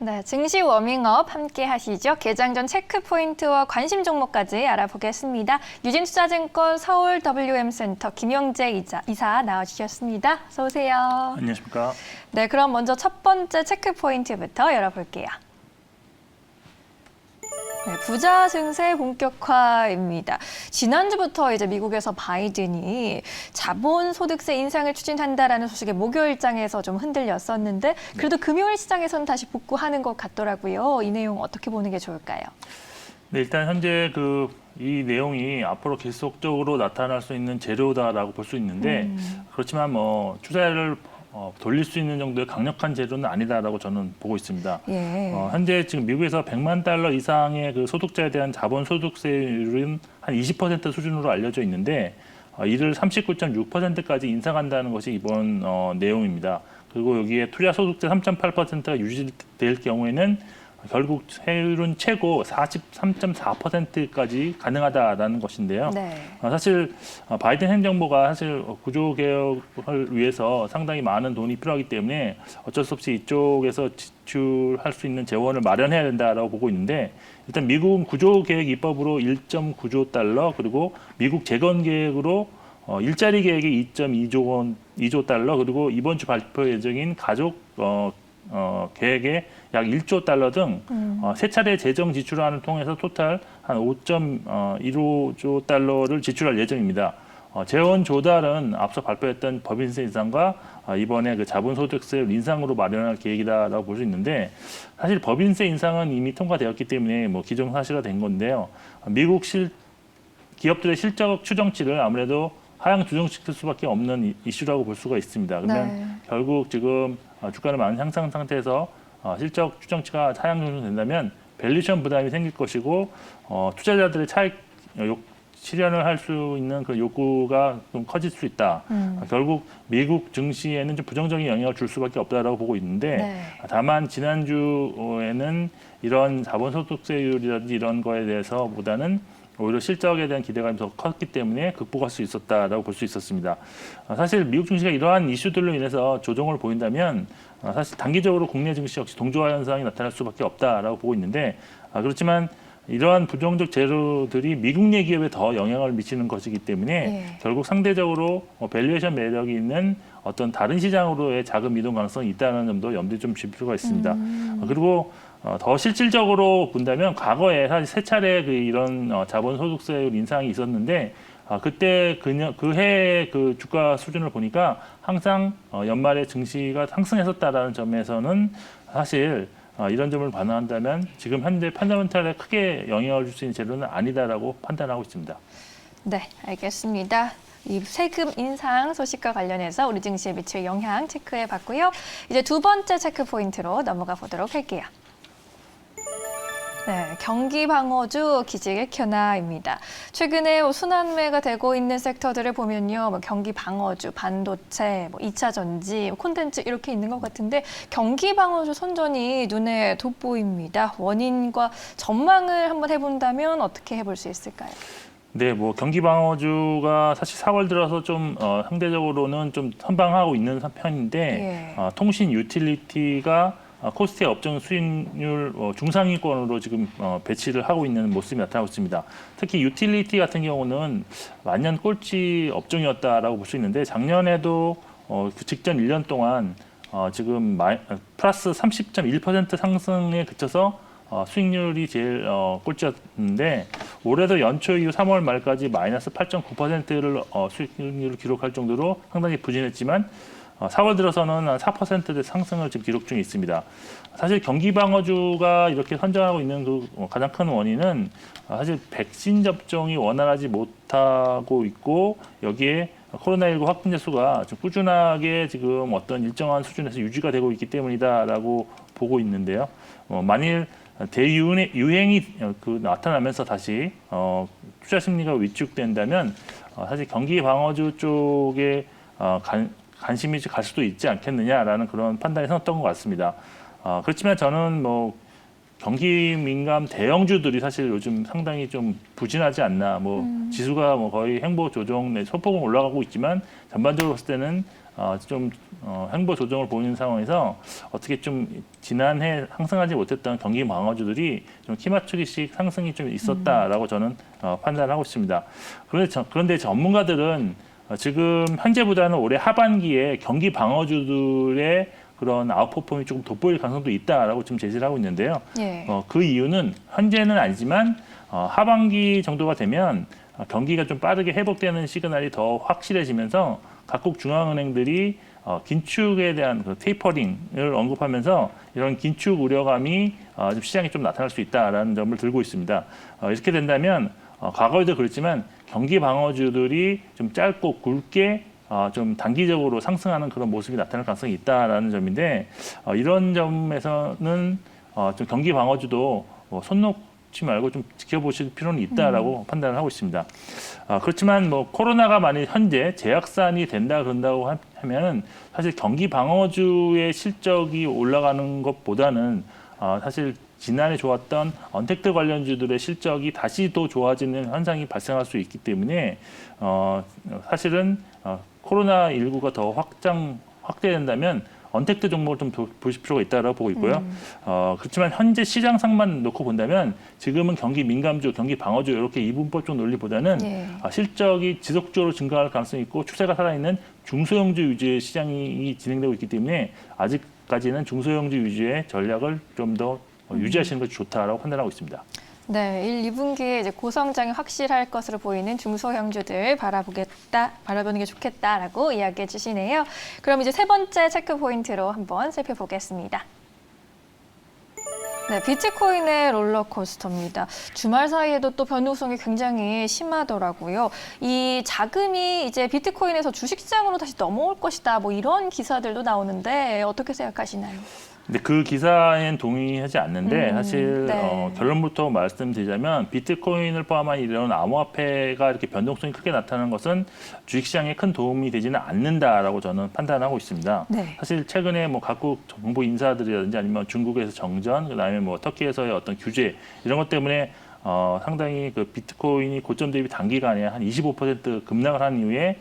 네, 증시 워밍업 함께 하시죠. 개장 전 체크 포인트와 관심 종목까지 알아보겠습니다. 유진투자증권 서울 WM센터 김영재 이사 나와주셨습니다. 어서 오세요. 안녕하십니까. 네, 그럼 먼저 첫 번째 체크 포인트부터 열어볼게요. 네, 부자 증세 본격화입니다. 지난주부터 이제 미국에서 바이든이 자본소득세 인상을 추진한다라는 소식에 목요일장에서 좀 흔들렸었는데 그래도 금요일 시장에서는 다시 복구하는 것 같더라고요. 이 내용 어떻게 보는 게 좋을까요? 네, 일단 현재 이 내용이 앞으로 계속적으로 나타날 수 있는 재료다라고 볼 수 있는데 그렇지만 뭐 투자를 돌릴 수 있는 정도의 강력한 재료는 아니다라고 저는 보고 있습니다. 예. 현재 지금 미국에서 $100만 이상의 그 소득자에 대한 자본소득세율은 한 20% 수준으로 알려져 있는데 이를 39.6%까지 인상한다는 것이 이번 내용입니다. 그리고 여기에 투자소득세 3.8%가 유지될 경우에는 결국 세율은 최고 43.4%까지 가능하다라는 것인데요. 네. 사실 바이든 행정부가 사실 구조 개혁을 위해서 상당히 많은 돈이 필요하기 때문에 어쩔 수 없이 이쪽에서 지출할 수 있는 재원을 마련해야 된다라고 보고 있는데 일단 미국은 구조 개혁 입법으로 1.9조 달러 그리고 미국 재건 계획으로 일자리 계획이 2.2조 달러 그리고 이번 주 발표 예정인 가족 계획에 약 1조 달러 등 세 차례 재정 지출안을 통해서 토탈 한 5.15조 달러를 지출할 예정입니다. 재원 조달은 앞서 발표했던 법인세 인상과 이번에 그 자본소득세 인상으로 마련할 계획이다라고 볼 수 있는데 사실 법인세 인상은 이미 통과되었기 때문에 뭐 기정사실화 된 건데요. 미국 기업들의 실적 추정치를 아무래도 하향 조정시킬 수밖에 없는 이슈라고 볼 수가 있습니다. 그러면 네. 결국 지금 주가는 많은 향상 상태에서 실적 추정치가 하향 조정된다면 밸류에이션 부담이 생길 것이고 투자자들의 차익 실현을 할 수 있는 그 욕구가 좀 커질 수 있다. 결국 미국 증시에는 좀 부정적인 영향을 줄 수밖에 없다라고 보고 있는데 네. 다만 지난주에는 이런 자본소득세율이라든지 이런 거에 대해서보다는 오히려 실적에 대한 기대감이 더 컸기 때문에 극복할 수 있었다라고 볼 수 있었습니다. 사실 미국 증시가 이러한 이슈들로 인해서 조정을 보인다면 사실 단기적으로 국내 증시 역시 동조화 현상이 나타날 수밖에 없다라고 보고 있는데 그렇지만 이러한 부정적 재료들이 미국 내 기업에 더 영향을 미치는 것이기 때문에 예. 결국 상대적으로 밸류에이션 매력이 있는 어떤 다른 시장으로의 자금 이동 가능성이 있다는 점도 염두에 좀 줄 필요가 있습니다. 그리고 더 실질적으로 본다면 과거에 사실 세 차례 이런 자본소득세율 인상이 있었는데 그때 그 해의 그 주가 수준을 보니까 항상 연말에 증시가 상승했었다라는 점에서는 사실 이런 점을 반영한다면 지금 현재 펀더멘털에 크게 영향을 줄 수 있는 재료는 아니다라고 판단하고 있습니다. 네, 알겠습니다. 이 세금 인상 소식과 관련해서 우리 증시에 미칠 영향 체크해 봤고요. 이제 두 번째 체크 포인트로 넘어가 보도록 할게요. 네, 경기 방어주 기지개 켜나입니다. 최근에 순환매가 되고 있는 섹터들을 보면요, 경기 방어주, 반도체, 2차 전지, 콘텐츠 이렇게 있는 것 같은데 경기 방어주 선전이 눈에 돋보입니다. 원인과 전망을 한번 해본다면 어떻게 해볼 수 있을까요? 네, 뭐 경기 방어주가 사실 4월 들어서 좀 상대적으로는 좀 선방하고 있는 편인데 예. 통신 유틸리티가 코스트의 업종 수익률 중상위권으로 지금 배치를 하고 있는 모습이 나타나고 있습니다. 특히 유틸리티 같은 경우는 만년 꼴찌 업종이었다라고 볼 수 있는데 작년에도 그 직전 1년 동안 지금 플러스 30.1% 상승에 그쳐서 수익률이 제일 꼴찌였는데 올해도 연초 이후 3월 말까지 마이너스 8.9%를 수익률을 기록할 정도로 상당히 부진했지만 4월 들어서는 한 4%대 상승을 지금 기록 중에 있습니다. 사실 경기 방어주가 이렇게 선정하고 있는 그 가장 큰 원인은 사실 백신 접종이 원활하지 못하고 있고 여기에 코로나19 확진자 수가 좀 꾸준하게 지금 어떤 일정한 수준에서 유지가 되고 있기 때문이다라고 보고 있는데요. 만일 대유행이 나타나면서 다시 투자 심리가 위축된다면 사실 경기 방어주 쪽에 관심이 갈 수도 있지 않겠느냐라는 그런 판단이 섰던 것 같습니다. 그렇지만 저는 경기 민감 대형주들이 사실 요즘 상당히 좀 부진하지 않나. 뭐 지수가 뭐 거의 행보 조정 내 소폭은 올라가고 있지만 전반적으로 봤을 때는 행보 조정을 보이는 상황에서 어떻게 좀 지난해 상승하지 못했던 경기 방어주들이 좀 키맞추기식 상승이 좀 있었다라고 저는 판단하고 있습니다. 그런데 전문가들은 지금 현재보다는 올해 하반기에 경기 방어주들의 그런 아웃퍼폼이 조금 돋보일 가능성도 있다라고 지금 제시를 하고 있는데요. 예. 그 이유는 현재는 아니지만 하반기 정도가 되면 경기가 좀 빠르게 회복되는 시그널이 더 확실해지면서 각국 중앙은행들이 긴축에 대한 그 테이퍼링을 언급하면서 이런 긴축 우려감이 좀 시장에 좀 나타날 수 있다라는 점을 들고 있습니다. 이렇게 된다면 과거에도 그랬지만 경기 방어주들이 좀 짧고 굵게 좀 단기적으로 상승하는 그런 모습이 나타날 가능성이 있다라는 점인데 이런 점에서는 좀 경기 방어주도 손 놓지 말고 좀 지켜보실 필요는 있다라고 판단을 하고 있습니다. 그렇지만 뭐 코로나가 만약 현재 재확산이 된다 그런다고 하면 사실 경기 방어주의 실적이 올라가는 것보다는 사실 지난해 좋았던 언택트 관련주들의 실적이 다시 또 좋아지는 현상이 발생할 수 있기 때문에 사실은 코로나19가 더 확대된다면 언택트 종목을 좀 보실 필요가 있다고 보고 있고요. 그렇지만 현재 시장상만 놓고 본다면 지금은 경기 민감주, 경기 방어주 이렇게 이분법적 논리보다는 예. 실적이 지속적으로 증가할 가능성이 있고 추세가 살아있는 중소형주 위주의 시장이 진행되고 있기 때문에 아직까지는 중소형주 위주의 전략을 좀 더 유지하시는 것이 좋다라고 판단하고 있습니다. 네, 1, 2분기에 이제 고성장이 확실할 것으로 보이는 중소형주들 바라보는 게 좋겠다라고 이야기해 주시네요. 그럼 이제 세 번째 체크 포인트로 한번 살펴보겠습니다. 네, 비트코인의 롤러코스터입니다. 주말 사이에도 또 변동성이 굉장히 심하더라고요. 이 자금이 이제 비트코인에서 주식시장으로 다시 넘어올 것이다. 뭐 이런 기사들도 나오는데 어떻게 생각하시나요? 근데 그 기사엔 동의하지 않는데 사실 네. 결론부터 말씀드리자면 비트코인을 포함한 이런 암호화폐가 이렇게 변동성이 크게 나타나는 것은 주식시장에 큰 도움이 되지는 않는다라고 저는 판단하고 있습니다. 네. 사실 최근에 뭐 각국 정부 인사들이라든지 아니면 중국에서 정전, 그다음에 뭐 터키에서의 어떤 규제 이런 것 때문에 상당히 그 비트코인이 고점 대비 단기간에 한 25% 급락을 한 이후에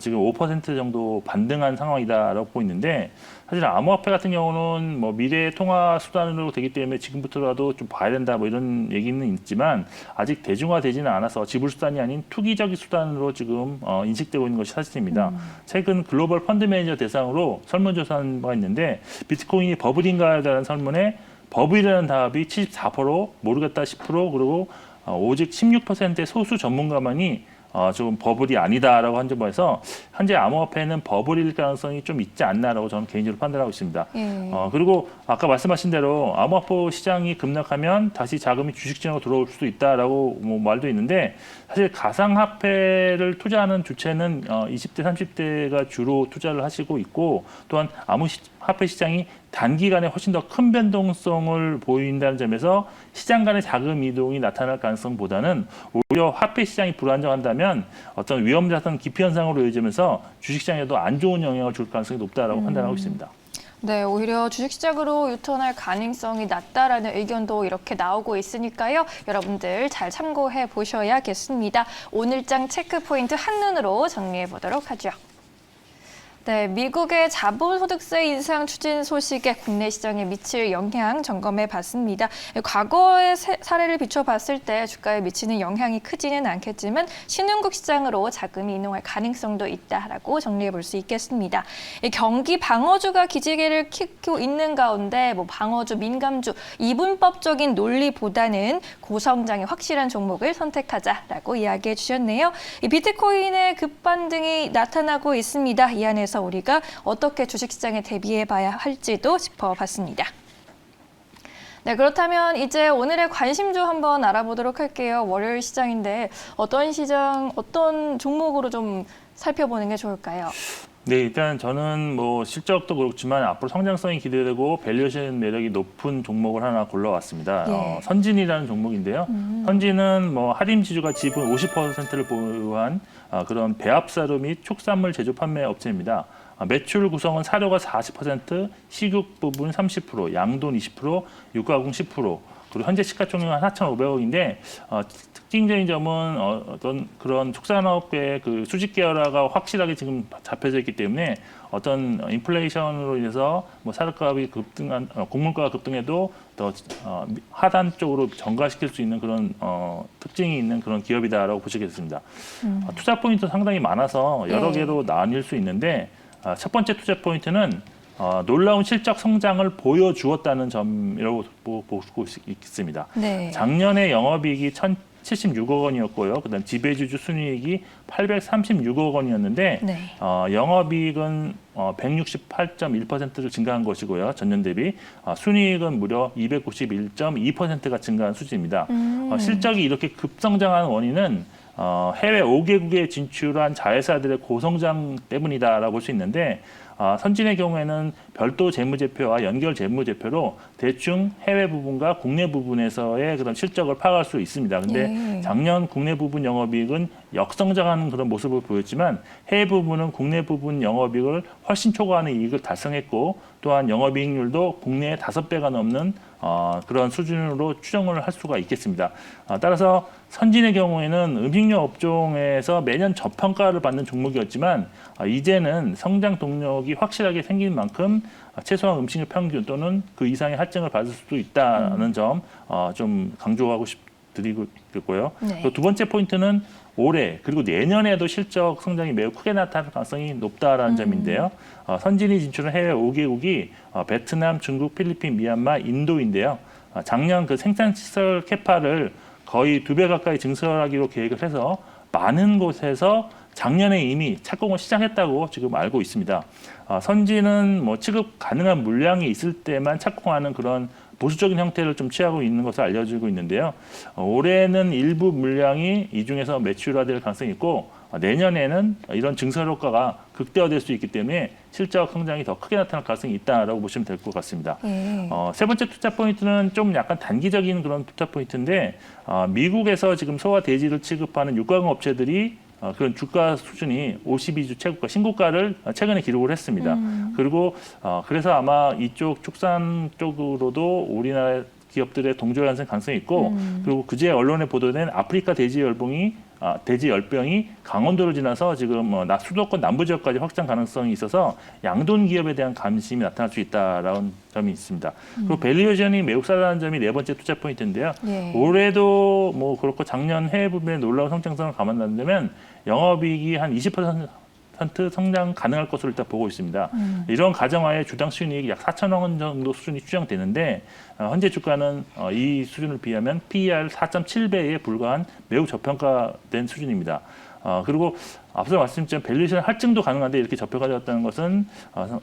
지금 5% 정도 반등한 상황이다라고 보고 있는데 사실 암호화폐 같은 경우는 뭐 미래의 통화 수단으로 되기 때문에 지금부터라도 좀 봐야 된다 뭐 이런 얘기는 있지만 아직 대중화되지는 않아서 지불 수단이 아닌 투기적인 수단으로 지금 인식되고 있는 것이 사실입니다. 최근 글로벌 펀드 매니저 대상으로 설문조사한 바가 있는데 비트코인이 버블인가에 대한 설문에 버블이라는 답이 74%, 모르겠다 10%, 그리고 오직 16%의 소수 전문가만이 좀 버블이 아니다라고 한 점에서 현재 암호화폐는 버블일 가능성이 좀 있지 않나라고 저는 개인적으로 판단하고 있습니다. 그리고 아까 말씀하신 대로 암호화폐 시장이 급락하면 다시 자금이 주식시장으로 들어올 수도 있다라고 뭐 말도 있는데 사실 가상화폐를 투자하는 주체는 20대, 30대가 주로 투자를 하시고 있고 또한 암호화폐 시장이 단기간에 훨씬 더 큰 변동성을 보인다는 점에서 시장 간의 자금 이동이 나타날 가능성보다는 오히려 화폐 시장이 불안정한다면 어떤 위험자산 기피 현상으로 이어지면서 주식시장에도 안 좋은 영향을 줄 가능성이 높다라고 판단하고 있습니다. 네, 오히려 주식시장으로 유턴할 가능성이 낮다라는 의견도 이렇게 나오고 있으니까요. 여러분들 잘 참고해 보셔야겠습니다. 오늘장 체크 포인트 한눈으로 정리해 보도록 하죠. 네, 미국의 자본소득세 인상 추진 소식에 국내 시장에 미칠 영향 점검해 봤습니다. 과거의 사례를 비춰봤을 때 주가에 미치는 영향이 크지는 않겠지만 신흥국 시장으로 자금이 이동할 가능성도 있다라고 정리해 볼 수 있겠습니다. 경기 방어주가 기지개를 켜고 있는 가운데 뭐 방어주, 민감주, 이분법적인 논리보다는 고성장이 확실한 종목을 선택하자라고 이야기해 주셨네요. 이 비트코인의 급반등이 나타나고 있습니다. 이 안에서 우리가 어떻게 주식시장에 대비해봐야 할지도 짚어봤습니다. 네, 그렇다면 이제 오늘의 관심주 한번 알아보도록 할게요. 월요일 시장인데 어떤 종목으로 좀 살펴보는 게 좋을까요? 네, 일단 저는 뭐 실적도 그렇지만 앞으로 성장성이 기대되고 밸류에이션 매력이 높은 종목을 하나 골라왔습니다. 예. 선진이라는 종목인데요. 선진은 뭐 할인 지주가 지분 50%를 보유한 그런 배합사료 및 촉산물 제조 판매 업체입니다. 매출 구성은 사료가 40%, 식육 부분 30%, 양돈 20%, 육가공 10%. 그리고 현재 시가총액은 4,500억인데 특징적인 점은 어떤 그런 축산업의 그 수직 계열화가 확실하게 지금 잡혀져 있기 때문에 어떤 인플레이션으로 인해서 뭐 사료값이 급등한 곡물가가 급등해도 더 하단 쪽으로 전가시킬 수 있는 그런 특징이 있는 그런 기업이다라고 보시겠습니다. 투자 포인트 상당히 많아서 여러 개로 나뉠 수 있는데 첫 번째 투자 포인트는 놀라운 실적 성장을 보여주었다는 점이라고 보고 있습니다. 네. 작년에 영업이익이 1,076억 원이었고요. 그다음 지배주주 순이익이 836억 원이었는데 네. 영업이익은 168.1%를 증가한 것이고요. 전년 대비 순이익은 무려 291.2%가 증가한 수준입니다. 실적이 이렇게 급성장한 원인은 해외 5개국에 진출한 자회사들의 고성장 때문이다라고 볼 수 있는데 선진의 경우에는 별도 재무제표와 연결 재무제표로 대충 해외 부분과 국내 부분에서의 그런 실적을 파악할 수 있습니다. 근데 작년 국내 부분 영업이익은 역성장하는 그런 모습을 보였지만 해외 부분은 국내 부분 영업이익을 훨씬 초과하는 이익을 달성했고 또한 영업이익률도 국내의 5배가 넘는 그런 수준으로 추정을 할 수가 있겠습니다. 따라서 선진의 경우에는 음식료 업종에서 매년 저평가를 받는 종목이었지만 이제는 성장 동력이 확실하게 생긴 만큼 최소한 음식료 평균 또는 그 이상의 할증을 받을 수도 있다는 점 좀 강조하고 드리고 있고요. 네. 또 두 번째 포인트는 올해 그리고 내년에도 실적 성장이 매우 크게 나타날 가능성이 높다라는 점인데요. 선진이 진출한 해외 5개국이 베트남, 중국, 필리핀, 미얀마, 인도인데요. 작년 그 생산시설 캐파를 거의 2배 가까이 증설하기로 계획을 해서 많은 곳에서 작년에 이미 착공을 시작했다고 지금 알고 있습니다. 선진은 뭐 취급 가능한 물량이 있을 때만 착공하는 그런 보수적인 형태를 좀 취하고 있는 것을 알려지고 있는데요. 올해는 일부 물량이 이 중에서 매출화될 가능성이 있고 내년에는 이런 증설 효과가 극대화될 수 있기 때문에 실적 성장이 더 크게 나타날 가능성이 있다라고 보시면 될 것 같습니다. 세 번째 투자 포인트는 좀 약간 단기적인 그런 투자 포인트인데 미국에서 지금 소와 돼지를 취급하는 육가공 업체들이 그런 주가 수준이 52주 최고가 신고가를 최근에 기록을 했습니다. 그리고 그래서 아마 이쪽 축산 쪽으로도 우리나라 기업들의 동조 현상 가능성이 있고 그리고 그제 언론에 보도된 아프리카 돼지 열병이 강원도를 지나서 지금 수도권 남부 지역까지 확장 가능성이 있어서 양돈 기업에 대한 관심이 나타날 수 있다라는 점이 있습니다. 그리고 밸류에이션이 매우 싸다는 점이 네 번째 투자 포인트인데요. 올해도 뭐 그렇고 작년 해외 부분의 놀라운 성장성을 감안한다면 영업이익이 한 20% 성장 가능할 것으로 일단 보고 있습니다. 이런 가정하에 주당 수익이 약 4천억 원 정도 수준이 추정되는데 현재 주가는 이 수준을 비하면 PER 4.7배에 불과한 매우 저평가된 수준입니다. 그리고 앞서 말씀드린 밸류에이션 할증도 가능한데 이렇게 저평가되었다는 것은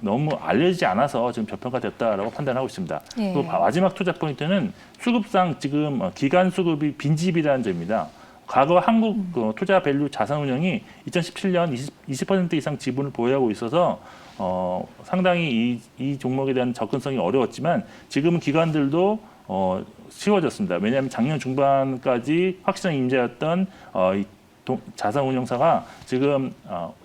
너무 알려지지 않아서 지금 저평가됐다라고 판단하고 있습니다. 그리고 마지막 투자 포인트는 수급상 지금 기간 수급이 빈집이라는 점입니다. 과거 한국 투자 밸류 자산운용이 2017년 20% 이상 지분을 보유하고 있어서 상당히 이 종목에 대한 접근성이 어려웠지만 지금은 기관들도 쉬워졌습니다. 왜냐하면 작년 중반까지 확실한 임자였던 자산운용사가 지금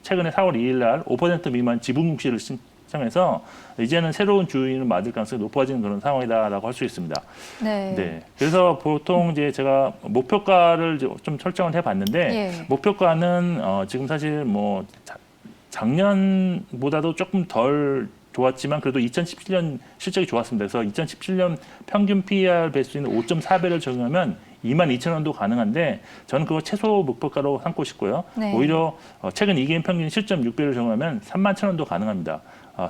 최근에 4월 2일 날 5% 미만 지분 묵시를 신청해서 이제는 새로운 주인을 맞을 가능성이 높아지는 그런 상황이다라고 할 수 있습니다. 네. 그래서 보통 이제 제가 목표가를 좀 설정을 해봤는데 목표가는 지금 사실 뭐 작년보다도 조금 덜 좋았지만 그래도 2017년 실적이 좋았습니다. 그래서 2017년 평균 PER 배수인 5.4배를 적용하면 22,000원도 가능한데 저는 그거 최소 목표가로 삼고 싶고요. 오히려 최근 2개월 평균 7.6배를 적용하면 31,000원도 가능합니다.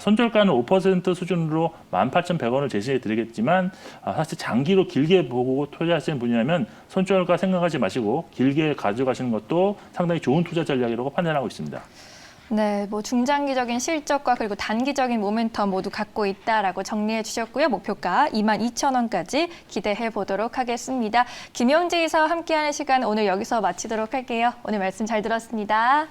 손절가는 5% 수준으로 18,100원을 제시해 드리겠지만 사실 장기로 길게 보고 투자하시는 분이라면 손절가 생각하지 마시고 길게 가져가시는 것도 상당히 좋은 투자 전략이라고 판단하고 있습니다. 네, 뭐 중장기적인 실적과 그리고 단기적인 모멘텀 모두 갖고 있다라고 정리해 주셨고요. 목표가 22,000원까지 기대해 보도록 하겠습니다. 김영지 이사와 함께하는 시간 오늘 여기서 마치도록 할게요. 오늘 말씀 잘 들었습니다.